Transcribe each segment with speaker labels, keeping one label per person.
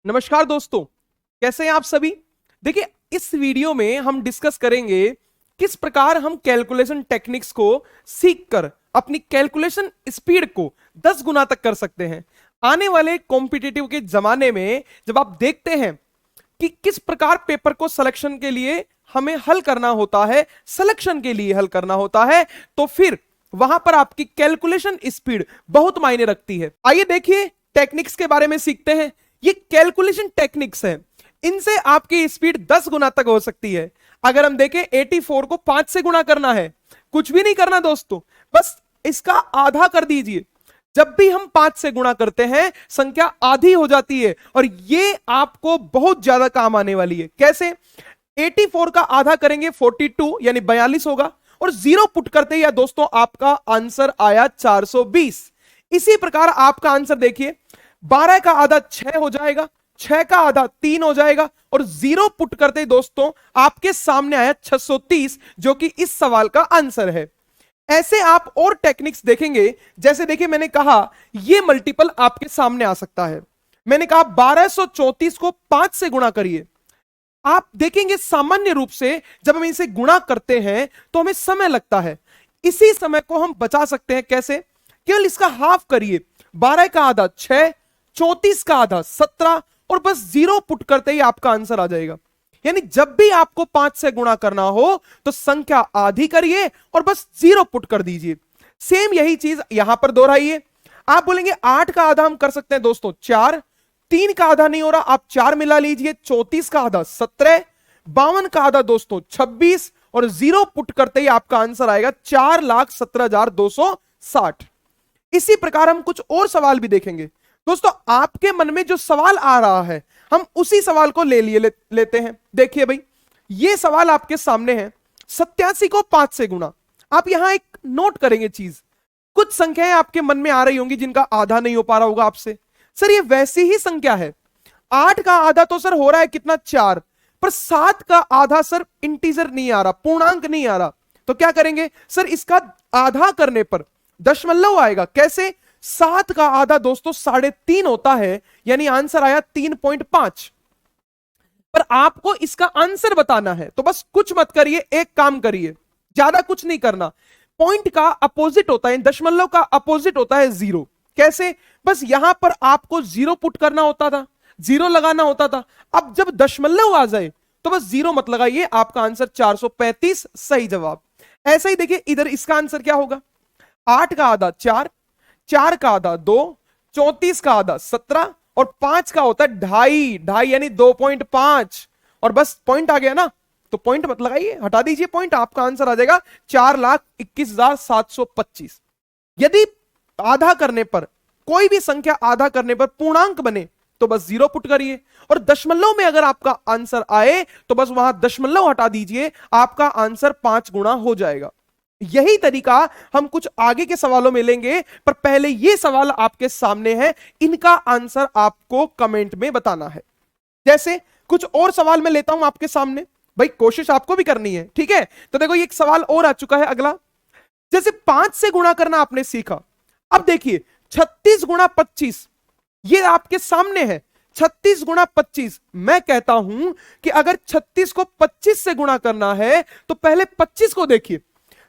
Speaker 1: नमस्कार दोस्तों, कैसे हैं आप सभी। देखिए, इस वीडियो में हम डिस्कस करेंगे किस प्रकार हम कैलकुलेशन टेक्निक्स को सीखकर अपनी कैलकुलेशन स्पीड को 10 गुना तक कर सकते हैं। आने वाले कॉम्पिटिटिव के जमाने में जब आप देखते हैं कि किस प्रकार पेपर को सिलेक्शन के लिए हमें हल करना होता है, सिलेक्शन के लिए हल करना होता है, तो फिर वहां पर आपकी कैलकुलेशन स्पीड बहुत मायने रखती है। आइए देखिए, टेक्निक्स के बारे में सीखते हैं। ये कैलकुलेशन टेक्निक्स है, इनसे आपकी स्पीड 10 गुना तक हो सकती है। अगर हम देखें 84 को 5 से गुणा करना है, कुछ भी नहीं करना दोस्तों, बस इसका आधा कर दीजिए। जब भी हम 5 से गुणा करते हैं संख्या आधी हो जाती है, और ये आपको बहुत ज्यादा काम आने वाली है। कैसे? 84 का आधा करेंगे 42 यानी 42 होगा, और जीरो पुट करते ही दोस्तों आपका आंसर आया 420। इसी प्रकार आपका आंसर देखिए, 12 का आधा 6 हो जाएगा, 6 का आधा 3 हो जाएगा, और जीरो पुट करते ही दोस्तों आपके सामने आया 630, जो कि इस सवाल का आंसर है। ऐसे आप और टेक्निक्स देखेंगे। जैसे देखिए, मैंने कहा यह मल्टीपल आपके सामने आ सकता है। मैंने कहा 1234 को 5 से गुणा करिए। आप देखेंगे सामान्य रूप से जब हम इसे गुणा करते हैं तो हमें समय लगता है, इसी समय को हम बचा सकते हैं। कैसे? केवल इसका हाफ करिए, 12 का आधा 6, 34 का आधा 17, और बस जीरो पुट करते ही आपका आंसर आ जाएगा। यानी जब भी आपको 5 से गुणा करना हो तो संख्या आधी करिए और बस जीरो पुट कर दीजिए। सेम यही चीज यहां पर दोहराइए। आप बोलेंगे 8 का आधा हम कर सकते हैं दोस्तों 4, 3 का आधा नहीं हो रहा, आप 4 मिला लीजिए, 34 का आधा 17, 52 का आधा दोस्तों 26, और जीरो पुट करते ही आपका आंसर आएगा 4,17,260। इसी प्रकार हम कुछ और सवाल भी देखेंगे दोस्तों। आपके मन में जो सवाल आ रहा है हम उसी सवाल को लेते हैं। देखिए भाई, ये सवाल आपके सामने है, 87 को 5 से गुणा। आप यहां एक नोट करेंगे चीज, कुछ संख्याएं आपके मन में आ रही होंगी जिनका आधा नहीं हो पा रहा होगा आपसे। सर ये वैसी ही संख्या है, 8 का आधा तो सर हो रहा है कितना 4, पर 7 का आधा सर इंटीजर नहीं आ रहा, पूर्णांक नहीं आ रहा। तो क्या करेंगे सर, इसका आधा करने पर दशमलव आएगा। कैसे? 7 का आधा दोस्तों 3.5 होता है, यानी आंसर आया 3.5। पर आपको इसका आंसर बताना है तो बस कुछ मत करिए, एक काम करिए, ज्यादा कुछ नहीं करना। पॉइंट का अपोजिट होता है, दशमलव का अपोजिट होता है जीरो। कैसे? बस यहां पर आपको जीरो पुट करना होता था, जीरो लगाना होता था। अब जब दशमलव आ जाए तो बस जीरो मत लगाइए, आपका आंसर 435 सही जवाब। ऐसा ही देखिए इधर, इसका आंसर क्या होगा? 8 का आधा 4, 4 का आधा 2, 34 का आधा 17, और 5 का होता है ढाई, ढाई यानी 2.5, और बस पॉइंट आ गया ना, तो पॉइंट मत लगाइए, हटा दीजिए पॉइंट, आपका आंसर आ जाएगा 4,21,725। यदि आधा करने पर, कोई भी संख्या आधा करने पर पूर्णांक बने तो बस जीरो पुट करिए, और दशमलव में अगर आपका आंसर आए तो बस वहां दशमलव हटा दीजिए, आपका आंसर 5 गुना हो जाएगा। यही तरीका हम कुछ आगे के सवालों में लेंगे, पर पहले ये सवाल आपके सामने है, इनका आंसर आपको कमेंट में बताना है। जैसे कुछ और सवाल मैं लेता हूं आपके सामने, भाई कोशिश आपको भी करनी है, ठीक है। तो देखो, ये एक सवाल और आ चुका है अगला। जैसे 5 से गुणा करना आपने सीखा, अब देखिए 36 गुणा 25, ये आपके सामने है। 36 गुणा 25, मैं कहता हूं कि अगर 36 को 25 से गुणा करना है तो पहले 25 को देखिए।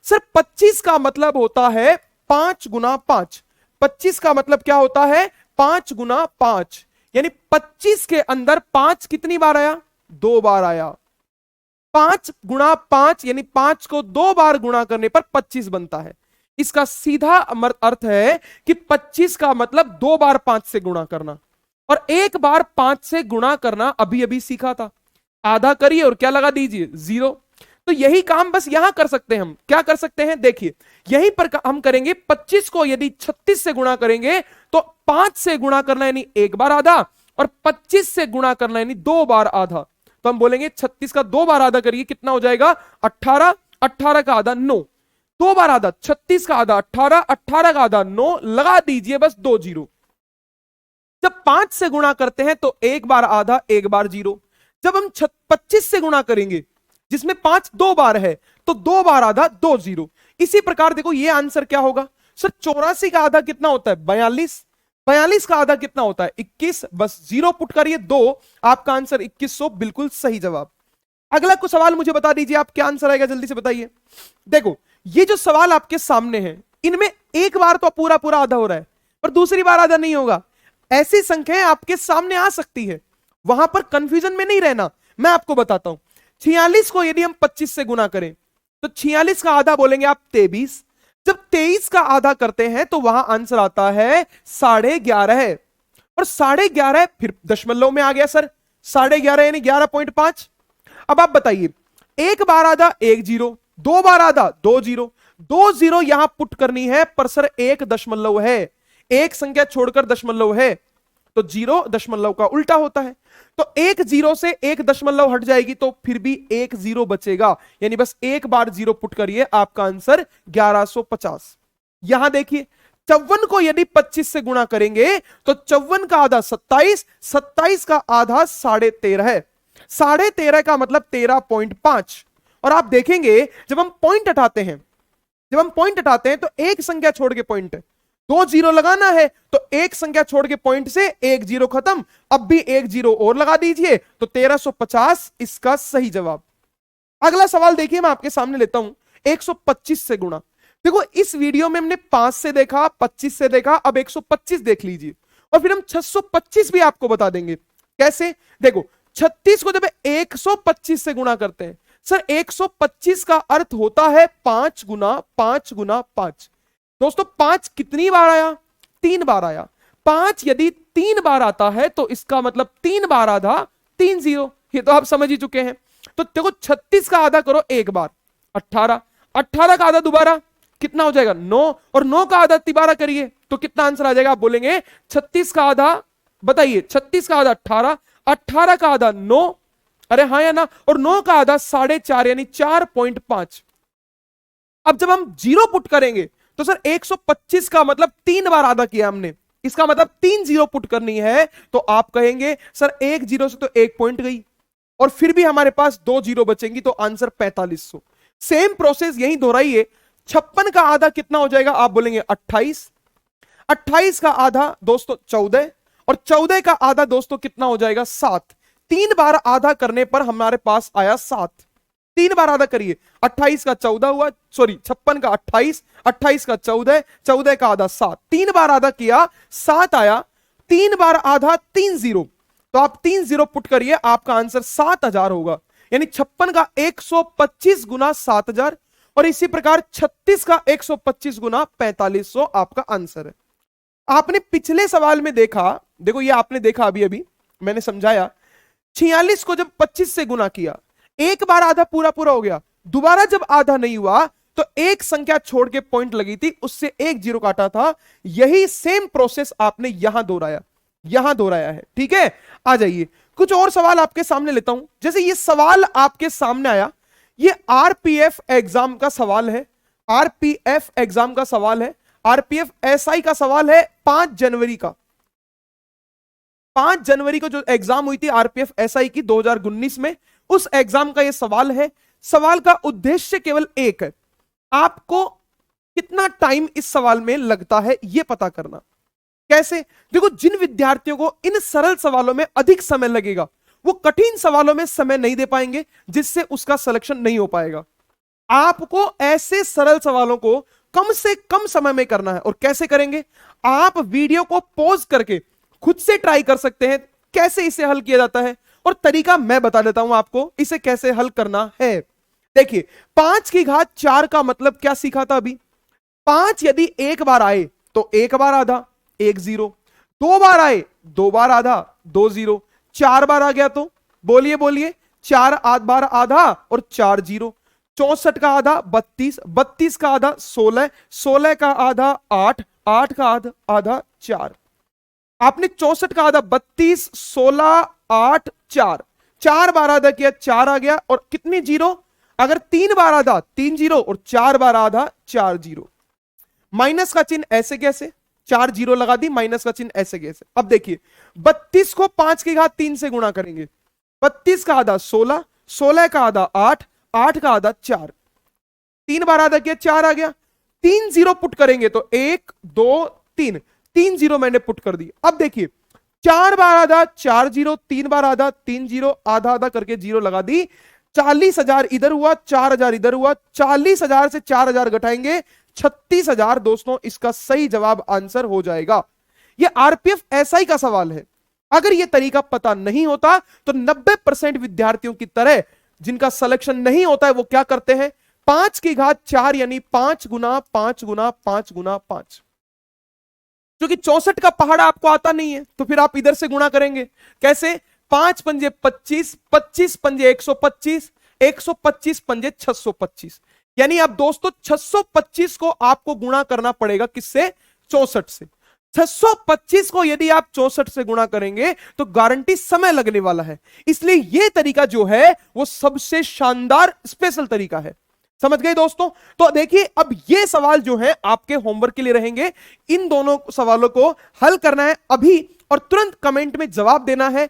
Speaker 1: सर 25 का मतलब होता है 5 गुना 5। 25 का मतलब क्या होता है? 5 गुना 5, यानी 25 के अंदर 5 कितनी बार आया? 2 बार आया। 5 गुना 5 यानी 5 को 2 बार गुणा करने पर 25 बनता है। इसका सीधा अर्थ है कि 25 का मतलब 2 बार 5 से गुणा करना, और एक बार 5 से गुणा करना अभी अभी सीखा था। आधा करिए और क्या लगा दीजिए? जीरो। तो यही काम बस यहां कर सकते हैं हम। क्या कर सकते हैं? देखिए, यहीं पर हम करेंगे 25 को यदि 36 से गुणा करेंगे तो 5 से गुणा करना यानी एक बार आधा, और 25 से गुणा करना यानी 2 बार आधा। तो हम बोलेंगे 36 का 2 बार आधा करिए, कितना हो जाएगा? 18, 18 का आधा 9, 2 बार आधा 36 का आधा 18, 18 का आधा 9, लगा दीजिए बस 2 जीरो। जब 5 से गुणा करते हैं तो एक बार आधा, एक बार जीरो। जब हम 25 से गुणा करेंगे जिसमें 5 2 बार है तो 2 बार आधा, 2 जीरो। इसी प्रकार देखो ये आंसर क्या होगा? सर 84 का आधा कितना होता है? 42, 42 का आधा कितना होता है? 21। बस जीरो पुट करिए, 2, आपका आंसर 2100, बिल्कुल सही जवाब। अगला कुछ सवाल मुझे बता दीजिए, आप क्या आंसर आएगा, जल्दी से बताइए। देखो ये जो सवाल आपके सामने है, इनमें एक बार तो पूरा पूरा आधा हो रहा है, पर दूसरी बार आधा नहीं होगा। ऐसी संख्याएं आपके सामने आ सकती है, वहां पर कंफ्यूजन में नहीं रहना। मैं आपको बताता हूं, 46 को यदि हम 25 से गुना करें तो 46 का आधा बोलेंगे आप 23। जब 23 का आधा करते हैं तो वहां आंसर आता है 11.5, और 11.5 फिर दशमलव में आ गया सर, 11.5 यानी 11.5। अब आप बताइए, एक बार आधा 1 0, दो बार आधा 2 0, 2 0 यहां पुट करनी है, पर सर एक दशमलव है, एक संख्या छोड़कर दशमलव है, तो 0 दशमलव का उल्टा होता है। तो 1 0 से एक दशमलव हट जाएगी तो फिर भी 1 0 बचेगा, यानी बस एक बार 0 पुट करिए, आपका आंसर 1150। यहां देखिए 54 को यदि 25 से गुणा करेंगे तो 54 का आधा 27, 27 का आधा 13.5 है, 13.5 का मतलब 13.5। और आप देखेंगे जब हम पॉइंट हटाते हैं तो एक संख्या छोड़ के पॉइंट, 2 0 लगाना है तो एक संख्या छोड़ के पॉइंट से 1 0 खत्म, अब भी 1 0 और लगा दीजिए, तो 1350 इसका सही जवाब। अगला सवाल देखिए, मैं आपके सामने लेता हूं, 125 से गुणा। देखो इस वीडियो में हमने 5 से देखा, 25 से देखा, अब 125 देख लीजिए, और फिर हम 625 भी आपको बता देंगे कैसे। देखो 36 को जब 125 से गुणा करते हैं, सर 125 का अर्थ होता है 5 गुना 5 गुना 5। दोस्तों 5 कितनी बार आया? 3 बार आया। 5 यदि 3 बार आता है तो इसका मतलब 3 बार आधा 3 0, ये तो आप समझ ही चुके हैं। तो देखो 36 का आधा करो एक बार 18, 18 का आधा दोबारा कितना हो जाएगा 9, और 9 का आधा तिबारा करिए तो कितना आंसर आ जाएगा? आप बोलेंगे 36 का आधा, बताइए 36 का आधा 18, 18 का आधा 9, अरे हाँ या ना, और 9 का आधा 4.5 यानी 4.5। अब जब हम जीरो पुट करेंगे तो सर 125 का मतलब 3 बार आधा किया हमने, इसका मतलब 3 0 पुट करनी है, तो आप कहेंगे सर 1 0 से तो 1 पॉइंट गई, और फिर भी हमारे पास 2 0 बचेंगी, तो आंसर 4500। सेम प्रोसेस यही दोहराइए। 56 का आधा कितना हो जाएगा? आप बोलेंगे 28, 28 का आधा दोस्तों 14, और 14 का आधा दोस्तों कितना हो जाएगा? 7। 3 बार आधा करने पर हमारे पास आया 7। 3 बार आधा करिए, 28 का 14 हुआ, सॉरी 56 का 28, 28 का 14, 14 का आधा 7, 3 बार आधा किया 7 आया, 3 बार आधा 3 0, तो आप 3 0 पुट करिए, आपका आंसर 7000 होगा, यानी 56 का 125 गुना 7000, और इसी प्रकार 36 का 125 गुना 4500 आपका आंसर है। आपने पिछले सवाल में देखा, देखो ये आपने देखा अभी अभी मैंने समझाया, 46 को जब 25 से गुना किया, एक बार आधा पूरा पूरा हो गया, दोबारा जब आधा नहीं हुआ तो एक संख्या छोड़ के पॉइंट लगी थी, उससे 1 0 काटा था। यही सेम प्रोसेस आपने यहां दोहराया है। ठीक है, आ जाइए कुछ और सवाल आपके सामने लेता हूं। जैसे ये सवाल आपके सामने आया, ये आरपीएफ एग्जाम का सवाल है, आरपीएफ एग्जाम का सवाल है, आरपीएफ एसआई का सवाल है 5 जनवरी का। 5 जनवरी को जो एग्जाम हुई थी आरपीएफ एसआई की 2019 में, उस एग्जाम का यह सवाल है। सवाल का उद्देश्य केवल एक है, आपको कितना टाइम इस सवाल में लगता है यह पता करना। कैसे? देखो जिन विद्यार्थियों को इन सरल सवालों में अधिक समय लगेगा वो कठिन सवालों में समय नहीं दे पाएंगे, जिससे उसका सिलेक्शन नहीं हो पाएगा। आपको ऐसे सरल सवालों को कम से कम समय में करना है। और कैसे करेंगे? आप वीडियो को पॉज करके खुद से ट्राई कर सकते हैं कैसे इसे हल किया जाता है, और तरीका मैं बता देता हूं आपको इसे कैसे हल करना है। देखिए 5 की घात 4 का मतलब क्या सीखा था अभी? 5 यदि एक बार आए तो एक बार आधा 1 0, 2 बार आए 2 बार आधा 2 0, 4 बार आ गया तो बोलिए 4 बार आधा और 4 0, 64 का आधा 32, 32 का आधा 16, 16 का आधा 8, 8 का आधा 4। आपने 64 का आधा 32, 16, 8, 4, 4 बार आधा किया 4 आ गया, और कितनी जीरो? अगर 3 बार आधा 3 0, और 4 बार आधा 4 0। माइनस का चिन्ह ऐसे कैसे? 4 0 लगा दी, माइनस का चिन्ह ऐसे कैसे? अब देखिए 32 को 5 की घात 3 से गुणा करेंगे, 32 का आधा 16, 16 का आधा 8, 8 का आधा 4, 3 बार आधा किया 4 आ गया, 3 0 पुट करेंगे तो 1 2 3, 3 जीरो मैंने पुट कर दी। अब देखिए 4 बार आधा 4 जीरो, 3 बार आधा 3 जीरो, आधा आधा करके जीरो लगा दी। 40,000 इधर हुआ, 4,000 इधर हुआ, 40,000 से 4,000 घटाएंगे 36,000। दोस्तों इसका सही जवाब आंसर हो जाएगा। यह आरपीएफ एसआई का सवाल है। अगर यह तरीका पता नहीं होता तो 90% विद्यार्थियों की तरह जिनका सिलेक्शन नहीं होता है वो क्या करते हैं, 5 की घात 4 यानी 5 गुना 5 गुना 5 गुना 5। क्योंकि 64 का पहाड़ा आपको आता नहीं है तो फिर आप इधर से गुणा करेंगे। कैसे? 5 पंजे 25, 25 पंजे 125, 125 पंजे 625। यानी अब दोस्तों 625 को आपको गुणा करना पड़ेगा किससे? 64 से। 625 को यदि आप 64 से गुणा करेंगे तो गारंटी समय लगने वाला है। इसलिए यह तरीका जो है वो सबसे शानदार स्पेशल तरीका है। समझ गए दोस्तों? तो देखिए अब ये सवाल जो है आपके होमवर्क के लिए रहेंगे। इन दोनों सवालों को हल करना है अभी और तुरंत कमेंट में जवाब देना है।